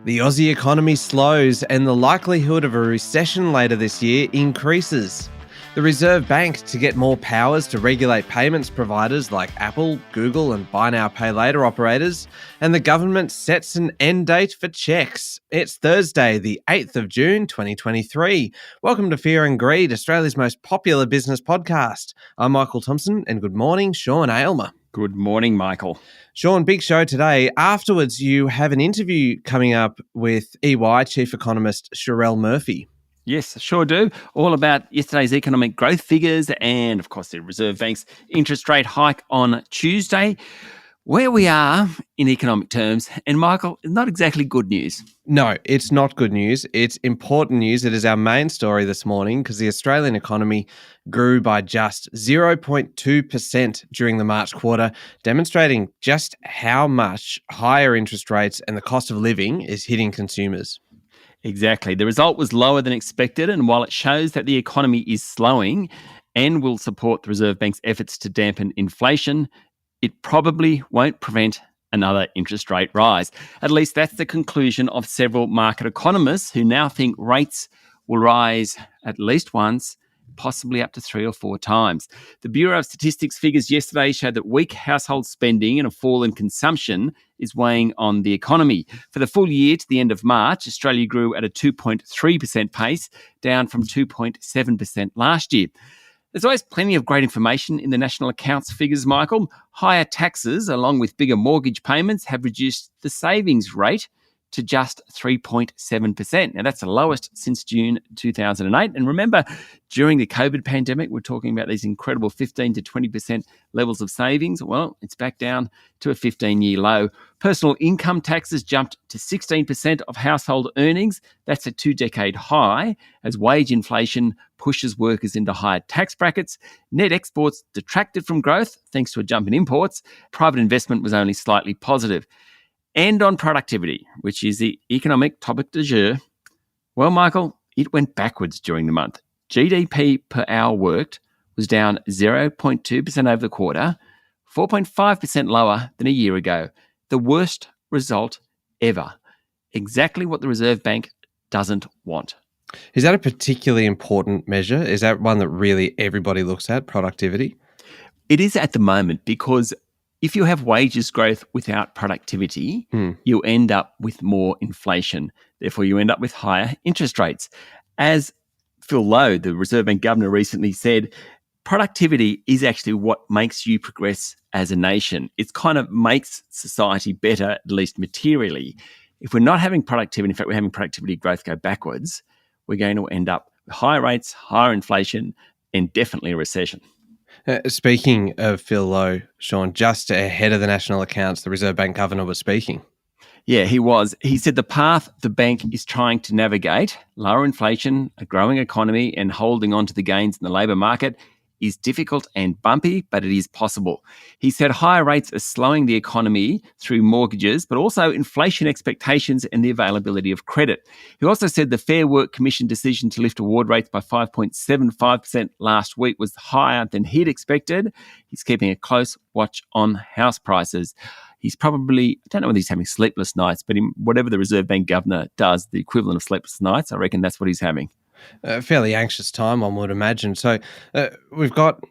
The Aussie economy slows and the likelihood of a recession later this year increases. The Reserve Bank to get more powers to regulate payments providers like Apple, Google and buy now pay later operators, and the government sets an end date for cheques. It's Thursday, the 8th of June 2023. Welcome to Fear and Greed, Australia's most popular business podcast. I'm Michael Thompson and good morning, Sean Aylmer. Good morning, Michael. Sean, big show today. Afterwards, you have an interview coming up with EY Chief Economist Sherelle Murphy. Yes, sure do. All about yesterday's economic growth figures and, of course, the Reserve Bank's interest rate hike on Tuesday. Where we are in economic terms, and Michael, it's not exactly good news. No, it's not good news. It's important news. It is our main story this morning because the Australian economy grew by just 0.2% during the March quarter, demonstrating just how much higher interest rates and the cost of living is hitting consumers. Exactly. The result was lower than expected, and while it shows that the economy is slowing and will support the Reserve Bank's efforts to dampen inflation, it probably won't prevent another interest rate rise. At least that's the conclusion of several market economists who now think rates will rise at least once, possibly up to 3 or 4 times. The Bureau of Statistics figures yesterday showed that weak household spending and a fall in consumption is weighing on the economy. For the full year to the end of March, Australia grew at a 2.3% pace, down from 2.7% last year. There's always plenty of great information in the national accounts figures, Michael. Higher taxes, along with bigger mortgage payments, have reduced the savings rate to just 3.7%. Now, that's the lowest since June 2008. And remember, during the COVID pandemic, we're talking about these incredible 15 to 20% levels of savings. Well, it's back down to a 15-year low. Personal income taxes jumped to 16% of household earnings. That's a 2-decade high as wage inflation pushes workers into higher tax brackets. Net exports detracted from growth thanks to a jump in imports. Private investment was only slightly positive. And on productivity, which is the economic topic du jour, well, Michael, it went backwards during the month. GDP per hour worked was down 0.2% over the quarter, 4.5% lower than a year ago. The worst result ever. Exactly what the Reserve Bank doesn't want. Is that a particularly important measure? Is that one that really everybody looks at, productivity? It is at the moment because if you have wages growth without productivity, you end up with more inflation. Therefore, you end up with higher interest rates. As Phil Lowe, the Reserve Bank governor, recently said, productivity is actually what makes you progress as a nation. It kind of makes society better, at least materially. If we're not having productivity, in fact, we're having productivity growth go backwards, we're going to end up with higher rates, higher inflation, and definitely a recession. Speaking of Phil Lowe, Sean, just ahead of the national accounts, the Reserve Bank governor was speaking. Yeah, he was. He said the path the bank is trying to navigate, lower inflation, a growing economy, and holding on to the gains in the labour market, is difficult and bumpy, but it is possible. He said higher rates are slowing the economy through mortgages, but also inflation expectations and the availability of credit. He also said the Fair Work Commission decision to lift award rates by 5.75% last week was higher than he'd expected. He's keeping a close watch on house prices. He's probably, I don't know whether he's having sleepless nights, but whatever the Reserve Bank governor does, the equivalent of sleepless nights, I reckon that's what he's having. A fairly anxious time, one would imagine. So we've got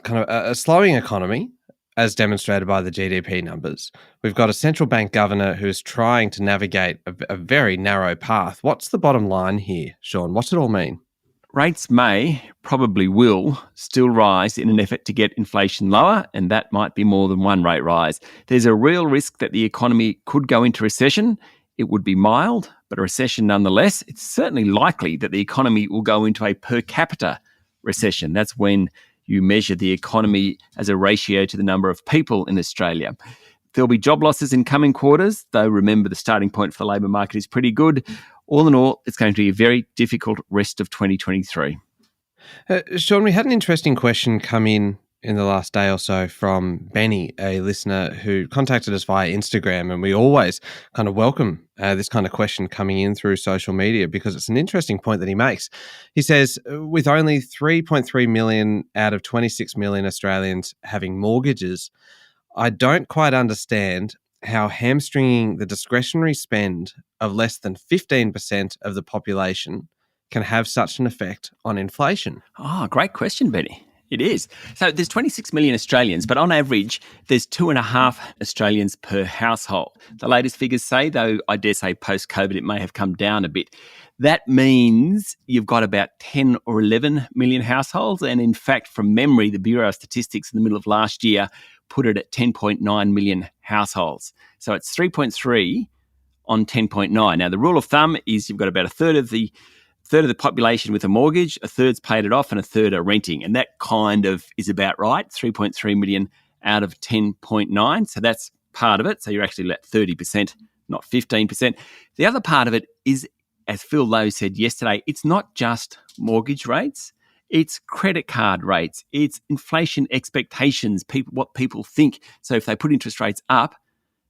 kind of a slowing economy, as demonstrated by the GDP numbers. We've got a central bank governor who's trying to navigate a very narrow path. What's the bottom line here, Sean? What's it all mean? Rates may, probably will, still rise in an effort to get inflation lower, and that might be more than one rate rise. There's a real risk that the economy could go into recession. It would be mild, but a recession nonetheless. It's certainly likely that the economy will go into a per capita recession. That's when you measure the economy as a ratio to the number of people in Australia. There'll be job losses in coming quarters, though remember the starting point for the labour market is pretty good. All in all, it's going to be a very difficult rest of 2023. Sean, we had an interesting question come in the last day or so from Benny, a listener who contacted us via Instagram, and we always kind of welcome this kind of question coming in through social media because it's an interesting point that he makes. He says, with only 3.3 million out of 26 million Australians having mortgages, I don't quite understand how hamstringing the discretionary spend of less than 15% of the population can have such an effect on inflation? Oh, great question, Benny. It is. So there's 26 million Australians, but on average, there's 2.5 Australians per household. The latest figures say, though I dare say post-COVID it may have come down a bit. That means you've got about 10 or 11 million households. And in fact, from memory, the Bureau of Statistics in the middle of last year put it at 10.9 million households. So it's 3.3 on 10.9. Now, the rule of thumb is you've got about a third of the population with a mortgage, a third's paid it off, and a third are renting. And that kind of is about right, 3.3 million out of 10.9. So that's part of it. So you're actually at 30%, not 15%. The other part of it is, as Phil Lowe said yesterday, it's not just mortgage rates, it's credit card rates, it's inflation expectations, what people think. So if they put interest rates up,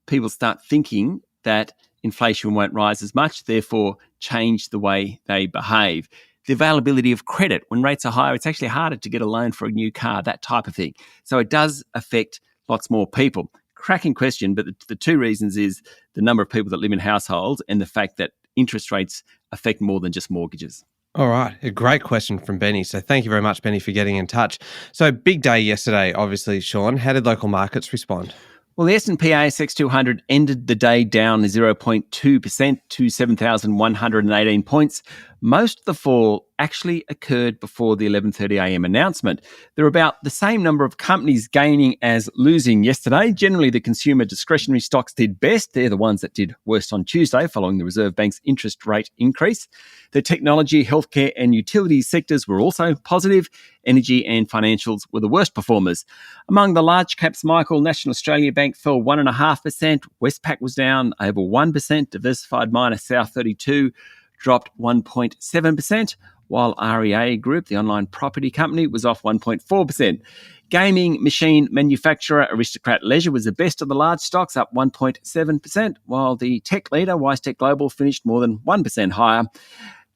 people start thinking that inflation won't rise as much, therefore change the way they behave. The availability of credit, when rates are higher, it's actually harder to get a loan for a new car, that type of thing. So it does affect lots more people. Cracking question, but the two reasons is the number of people that live in households and the fact that interest rates affect more than just mortgages. All right. A great question from Benny. So thank you very much, Benny, for getting in touch. So big day yesterday, obviously, Sean. How did local markets respond? Well, the S&P ASX 200 ended the day down 0.2% to 7,118 points. Most of the fall actually occurred before the 11:30am announcement. There are about the same number of companies gaining as losing yesterday. Generally, the consumer discretionary stocks did best. They're the ones that did worst on Tuesday following the Reserve Bank's interest rate increase. The technology, healthcare and utilities sectors were also positive. Energy and financials were the worst performers. Among the large caps, Michael, National Australia Bank fell 1.5%. Westpac was down over 1%. Diversified Miners, South 32 dropped 1.7%, while REA Group, the online property company, was off 1.4%. Gaming machine manufacturer Aristocrat Leisure was the best of the large stocks, up 1.7%, while the tech leader, WiseTech Global, finished more than 1% higher.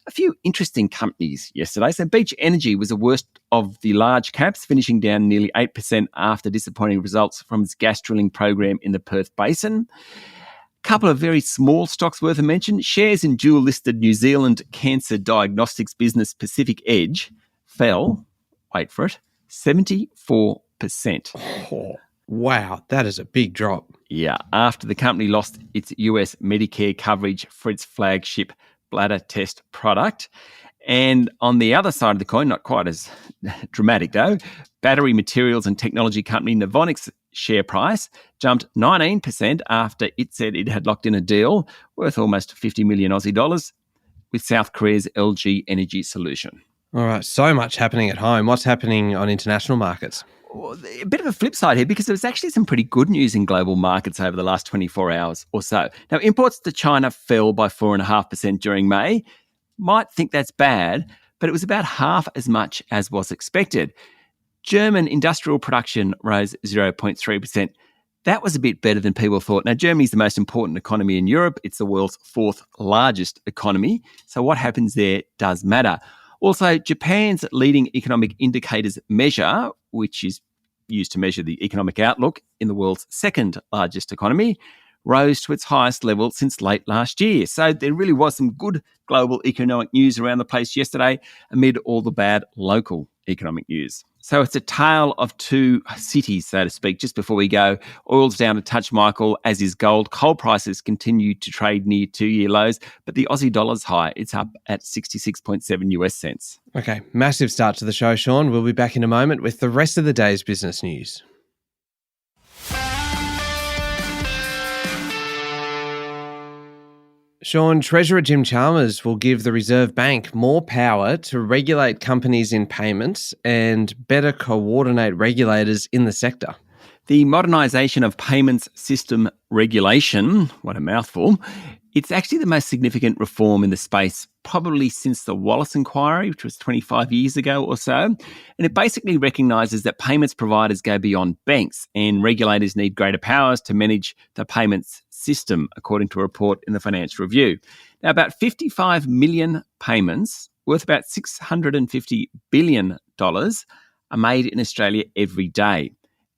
A few interesting companies yesterday. So Beach Energy was the worst of the large caps, finishing down nearly 8% after disappointing results from its gas drilling program in the Perth Basin. Couple of very small stocks worth a mention. Shares in dual-listed New Zealand cancer diagnostics business Pacific Edge fell, wait for it, 74%. Oh, wow, that is a big drop. Yeah, after the company lost its US Medicare coverage for its flagship bladder test product. And on the other side of the coin, not quite as dramatic though, battery materials and technology company Novonix share price jumped 19% after it said it had locked in a deal worth almost 50 million Aussie dollars with South Korea's LG Energy Solution. All right, so much happening at home. What's happening on international markets? Well, a bit of a flip side here because there was actually some pretty good news in global markets over the last 24 hours or so. Now, imports to China fell by 4.5% during May. Might think that's bad, but it was about half as much as was expected. German industrial production rose 0.3%. That was a bit better than people thought. Now, Germany's the most important economy in Europe. It's the world's fourth largest economy. So what happens there does matter. Also, Japan's leading economic indicators measure, which is used to measure the economic outlook in the world's second largest economy, rose to its highest level since late last year. So there really was some good global economic news around the place yesterday amid all the bad local economic news. So it's a tale of two cities, so to speak. Just before we go, oil's down a touch, Michael, as is gold. Coal prices continue to trade near 2-year lows, but the Aussie dollar's high. It's up at 66.7 US cents. Okay, massive start to the show, Sean. We'll be back in a moment with the rest of the day's business news. Sean, Treasurer Jim Chalmers will give the Reserve Bank more power to regulate companies in payments and better coordinate regulators in the sector. The modernisation of payments system regulation, what a mouthful, it's actually the most significant reform in the space probably since the Wallace Inquiry, which was 25 years ago or so. And it basically recognises that payments providers go beyond banks and regulators need greater powers to manage the payments system, according to a report in the Financial Review. Now, about 55 million payments worth about $650 billion are made in Australia every day.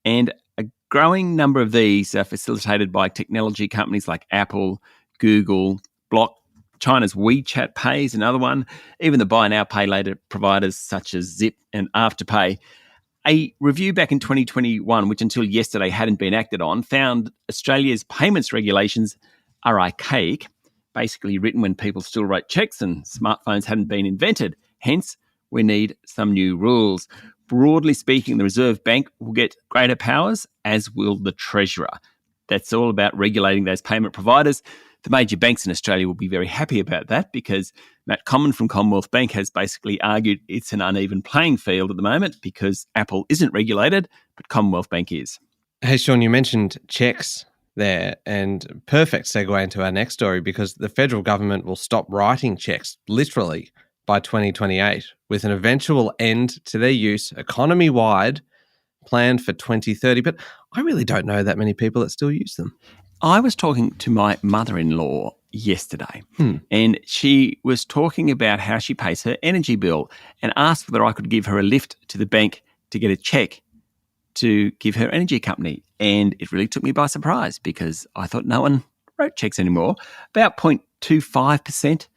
And a growing number of these are facilitated by technology companies like Apple, Google, Block. China's WeChat Pay is another one. Even the buy now, pay later providers such as Zip and Afterpay. A review back in 2021, which until yesterday hadn't been acted on, found Australia's payments regulations are archaic, basically written when people still wrote cheques and smartphones hadn't been invented. Hence, we need some new rules. Broadly speaking, the Reserve Bank will get greater powers, as will the Treasurer. That's all about regulating those payment providers. The major banks in Australia will be very happy about that because Matt Common from Commonwealth Bank has basically argued it's an uneven playing field at the moment because Apple isn't regulated, but Commonwealth Bank is. Hey, Sean, you mentioned cheques there, and perfect segue into our next story because the federal government will stop writing cheques, literally, by 2028, with an eventual end to their use economy-wide planned for 2030. But I really don't know that many people that still use them. I was talking to my mother-in-law yesterday and she was talking about how she pays her energy bill and asked whether I could give her a lift to the bank to get a cheque to give her energy company. And it really took me by surprise because I thought no one wrote cheques anymore. About 0.25%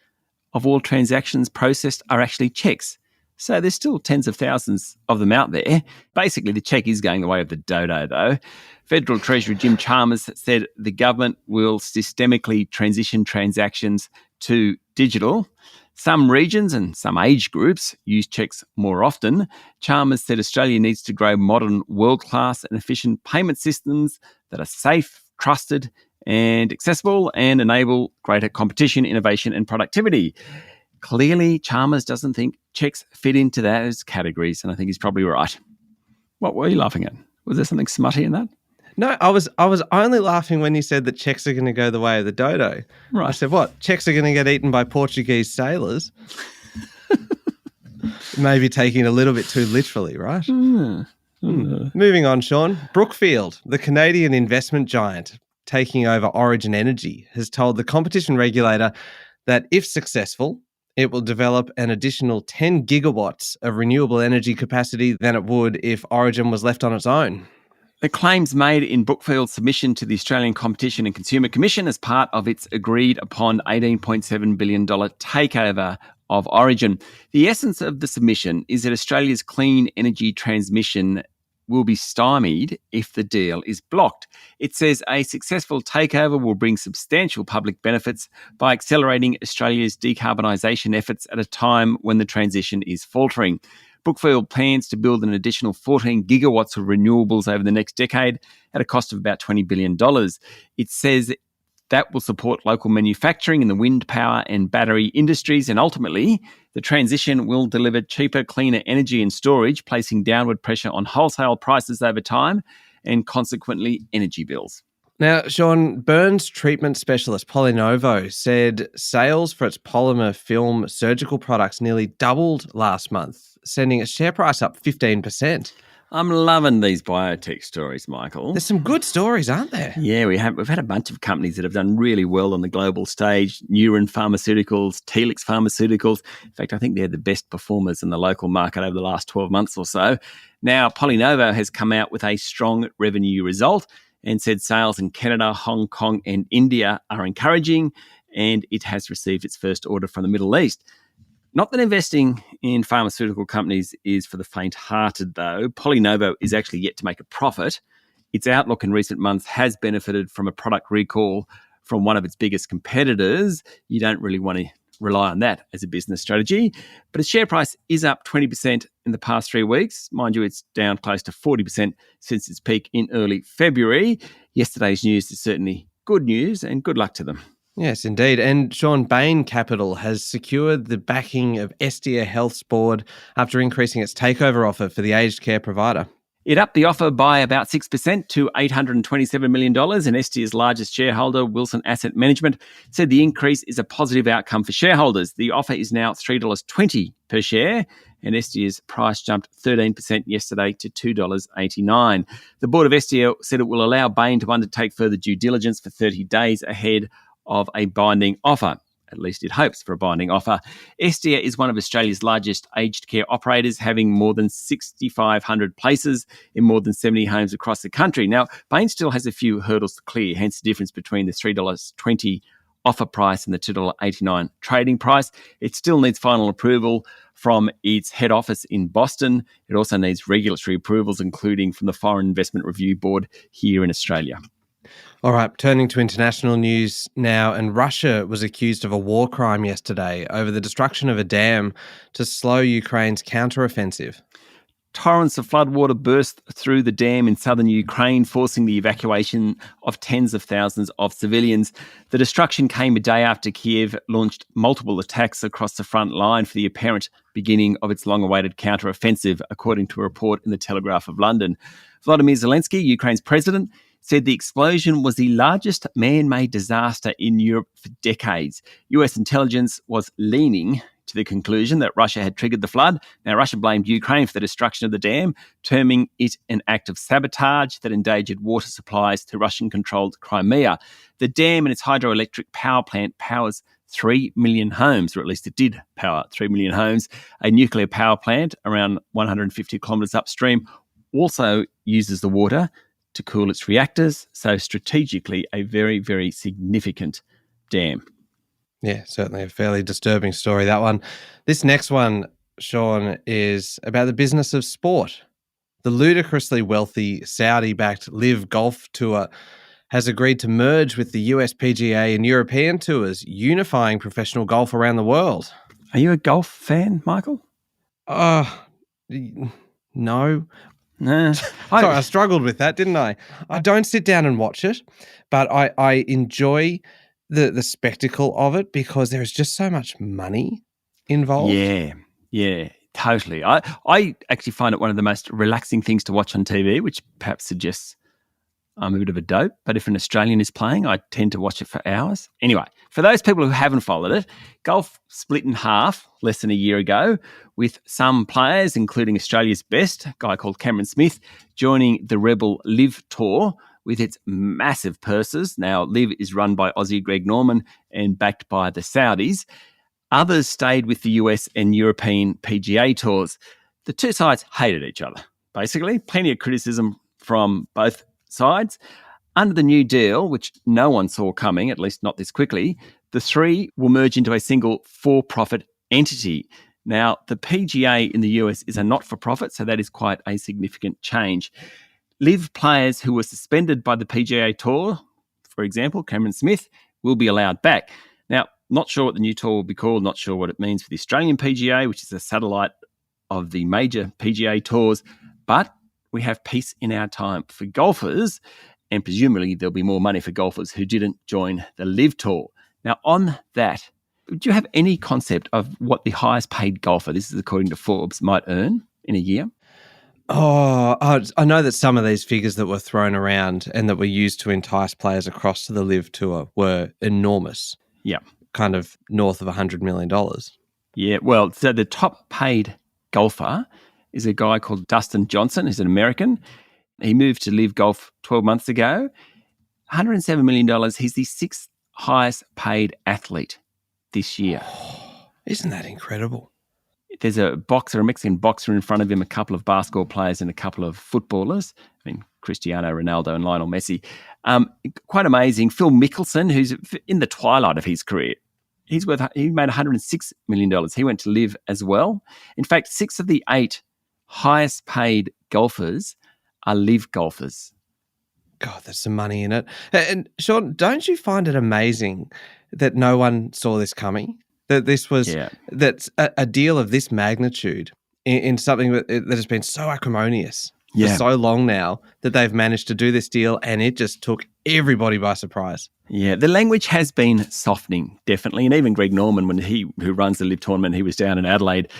of all transactions processed are actually cheques. So there's still tens of thousands of them out there. Basically, the cheque is going the way of the dodo, though. Federal Treasurer Jim Chalmers said the government will systemically transition transactions to digital. Some regions and some age groups use cheques more often. Chalmers said Australia needs to grow modern, world-class and efficient payment systems that are safe, trusted and accessible and enable greater competition, innovation and productivity. Clearly, Chalmers doesn't think cheques fit into those categories, and I think he's probably right. What were you laughing at? Was there something smutty in that? No, I was only laughing when you said that cheques are going to go the way of the dodo. Right. I said, what? Cheques are going to get eaten by Portuguese sailors? Maybe taking it a little bit too literally, right? Moving on, Sean. Brookfield, the Canadian investment giant taking over Origin Energy, has told the competition regulator that if successful, it will develop an additional 10 gigawatts of renewable energy capacity than it would if Origin was left on its own. The claims made in Brookfield's submission to the Australian Competition and Consumer Commission as part of its agreed upon $18.7 billion takeover of Origin. The essence of the submission is that Australia's clean energy transmission will be stymied if the deal is blocked. It says a successful takeover will bring substantial public benefits by accelerating Australia's decarbonisation efforts at a time when the transition is faltering. Brookfield plans to build an additional 14 gigawatts of renewables over the next decade at a cost of about $20 billion. It says that will support local manufacturing in the wind power and battery industries, and ultimately, the transition will deliver cheaper, cleaner energy and storage, placing downward pressure on wholesale prices over time and consequently energy bills. Now, Sean, burns treatment specialist PolyNovo said sales for its polymer film surgical products nearly doubled last month, sending its share price up 15%. I'm loving these biotech stories, Michael. There's some good stories, aren't there? Yeah, we've had a bunch of companies that have done really well on the global stage. Neuron Pharmaceuticals, Telix Pharmaceuticals. In fact, I think they're the best performers in the local market over the last 12 months or so. Now, PolyNovo has come out with a strong revenue result and said sales in Canada, Hong Kong and India are encouraging, and it has received its first order from the Middle East. Not that investing in pharmaceutical companies is for the faint-hearted, though. PolyNovo is actually yet to make a profit. Its outlook in recent months has benefited from a product recall from one of its biggest competitors. You don't really want to rely on that as a business strategy. But its share price is up 20% in the past 3 weeks. Mind you, it's down close to 40% since its peak in early February. Yesterday's news is certainly good news, and good luck to them. Yes, indeed. And Sean, Bain Capital has secured the backing of Estia Health's board after increasing its takeover offer for the aged care provider. It upped the offer by about 6% to $827 million, and Estia's largest shareholder, Wilson Asset Management, said the increase is a positive outcome for shareholders. The offer is now $3.20 per share, and Estia's price jumped 13% yesterday to $2.89. The board of Estia said it will allow Bain to undertake further due diligence for 30 days ahead of a binding offer. at least it hopes, for a binding offer. Estia is one of Australia's largest aged care operators, having more than 6,500 places in more than 70 homes across the country. Now, Bain still has a few hurdles to clear, hence the difference between the $3.20 offer price and the $2.89 trading price. It still needs final approval from its head office in Boston. It also needs regulatory approvals, including from the Foreign Investment Review Board here in Australia. All right, turning to international news now, and Russia was accused of a war crime yesterday over the destruction of a dam to slow Ukraine's counteroffensive. Torrents of floodwater burst through the dam in southern Ukraine, forcing the evacuation of tens of thousands of civilians. The destruction came a day after Kiev launched multiple attacks across the front line for the apparent beginning of its long-awaited counter-offensive, according to a report in the Telegraph of London. Vladimir Zelensky, Ukraine's president, said the explosion was the largest man-made disaster in Europe for decades. US intelligence was leaning to the conclusion that Russia had triggered the flood. Now, Russia blamed Ukraine for the destruction of the dam, terming it an act of sabotage that endangered water supplies to Russian-controlled Crimea. The dam and its hydroelectric power plant powers 3 million homes, or at least it did power 3 million homes. A nuclear power plant around 150 kilometres upstream also uses the water to cool its reactors. So strategically, a very, very significant dam. Yeah, certainly a fairly disturbing story, that one. This next one, Sean, is about the business of sport. The ludicrously wealthy Saudi-backed LIV Golf Tour has agreed to merge with the US PGA and European tours, unifying professional golf around the world. Are you a golf fan, Michael? No. No. Sorry, I struggled with that, didn't I? I don't sit down and watch it, but I enjoy the spectacle of it because there is just so much money involved. Yeah, totally. I actually find it one of the most relaxing things to watch on TV, which perhaps suggests I'm a bit of a dope, but if an Australian is playing, I tend to watch it for hours. Anyway, for those people who haven't followed it, golf split in half less than a year ago, with some players, including Australia's best, a guy called Cameron Smith, joining the Rebel LIV Tour with its massive purses. Now, LIV is run by Aussie Greg Norman and backed by the Saudis. Others stayed with the US and European PGA tours. The two sides hated each other, basically. Plenty of criticism from both sides. Under the new deal, which no one saw coming, at least not this quickly, the three will merge into a single for-profit entity. Now, the PGA in the US is a not-for-profit, so that is quite a significant change. LIV players who were suspended by the PGA Tour, for example, Cameron Smith, will be allowed back. Now, not sure what the new tour will be called, not sure what it means for the Australian PGA, which is a satellite of the major PGA tours, but we have peace in our time for golfers, and presumably there'll be more money for golfers who didn't join the LIV Tour. Now, on that, do you have any concept of what the highest paid golfer, this is according to Forbes, might earn in a year? I know that some of these figures that were thrown around and that were used to entice players across to the LIV Tour were enormous. Yeah. Kind of north of $100 million. Yeah, well, so the top paid golfer is a guy called Dustin Johnson, who's an American. He moved to LIV Golf 12 months ago. $107 million. He's the sixth highest paid athlete this year. Oh, isn't that incredible? There's a Mexican boxer in front of him, a couple of basketball players and a couple of footballers. I mean, Cristiano Ronaldo and Lionel Messi. Quite amazing. Phil Mickelson, who's in the twilight of his career, he made $106 million. He went to LIV as well. In fact, 6 of the 8 highest paid golfers are LIV golfers. God, there's some money in it. And Sean, don't you find it amazing that no one saw this coming? That this was that's a deal of this magnitude in something that has been so acrimonious for so long now, that they've managed to do this deal, and it just took everybody by surprise. Yeah, the language has been softening, definitely. And even Greg Norman, who runs the LIV tournament, he was down in Adelaide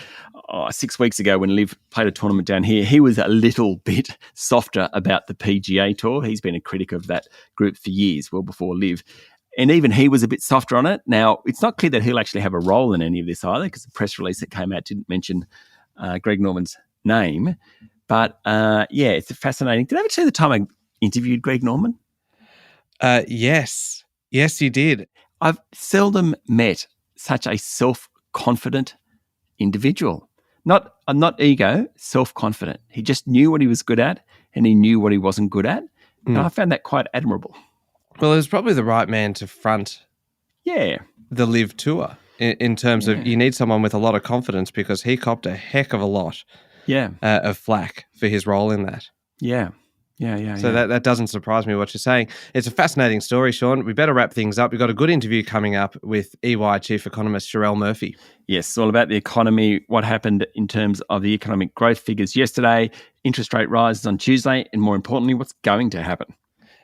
6 weeks ago when LIV played a tournament down here. He was a little bit softer about the PGA Tour. He's been a critic of that group for years, well before LIV. And even he was a bit softer on it. Now, it's not clear that he'll actually have a role in any of this either, because the press release that came out didn't mention Greg Norman's name. But, it's fascinating. Did I ever tell you the time I interviewed Greg Norman? Yes. Yes, you did. I've seldom met such a self-confident individual. Not ego, self-confident. He just knew what he was good at and he knew what he wasn't good at. And I found that quite admirable. Well, he was probably the right man to front the LIV tour in terms of you need someone with a lot of confidence because he copped a heck of a lot of flack for his role in that. So that doesn't surprise me what you're saying. It's a fascinating story, Sean. We better wrap things up. We've got a good interview coming up with EY Chief Economist Sherelle Murphy. Yes, it's all about the economy, what happened in terms of the economic growth figures yesterday, interest rate rises on Tuesday, and more importantly, what's going to happen.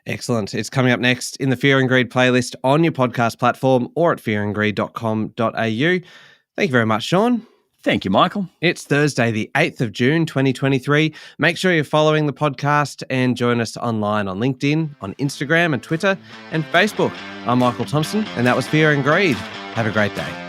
Excellent. It's coming up next in the Fear and Greed playlist on your podcast platform or at fearandgreed.com.au. Thank you very much, Sean. Thank you, Michael. It's Thursday, the 8th of June, 2023. Make sure you're following the podcast and join us online on LinkedIn, on Instagram and Twitter and Facebook. I'm Michael Thompson, and that was Fear and Greed. Have a great day.